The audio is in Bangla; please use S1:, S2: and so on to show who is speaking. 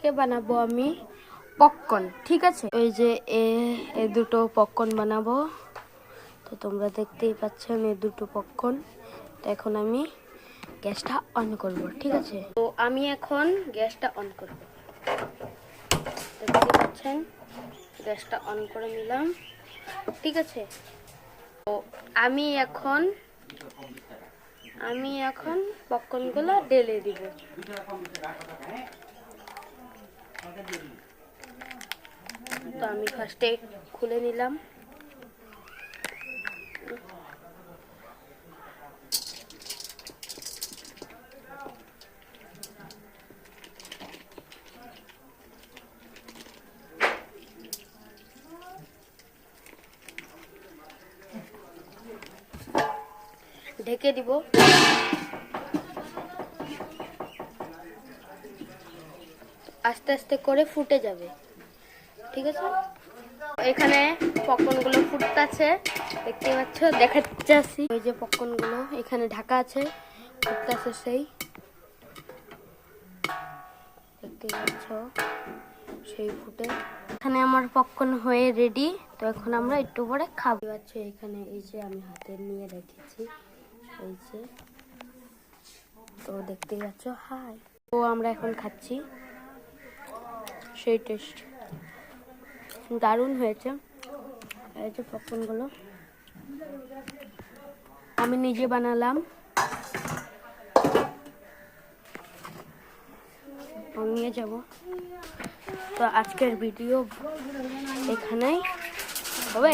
S1: আজকে বানাবো আমি পপকর্ন, ঠিক আছে। এই যে এ দুটো পপকর্ন বানাবো, তো তোমরা দেখতেই পাচ্ছেন এই দুটো পপকর্ন। তো এখন আমি গ্যাসটা অন করব, ঠিক আছে। তো আমি এখন গ্যাসটা অন করব, দেখতে পাচ্ছেন গ্যাসটা অন করে নিলাম, ঠিক আছে। তো আমি এখন পপকর্নগুলো ঢেলে দিব। তো আমি ফার্স্টে খুলে নিলাম। ঢেকে দিব। আস্তে আস্তে করে ফুটে যাবে, ঠিক আছে। এখানে পপকর্নগুলো ফুটতেছে, দেখতে পাচ্ছ, দেখাচ্ছি। ওই যে পপকর্নগুলো এখানে ঢাকা আছে, ফুটতেছে সেই, দেখতে পাচ্ছ সেই ফুটে। এখানে আমার পপকর্ন হয়ে রেডি। তো এখন আমরা একটু পরে খাবো। পাচ্ছ এখানে এই যে আমি হাতে নিয়ে রেখেছি, এই যে, তো দেখতে পাচ্ছ। হাই, তো আমরা এখন খাচ্ছি, সেই টেস্ট দারুণ হয়েছে। এই যে পপকর্নগুলো আমি নিজে বানালাম, নিয়ে যাব। তো আজকের ভিডিও এখানেই হবে।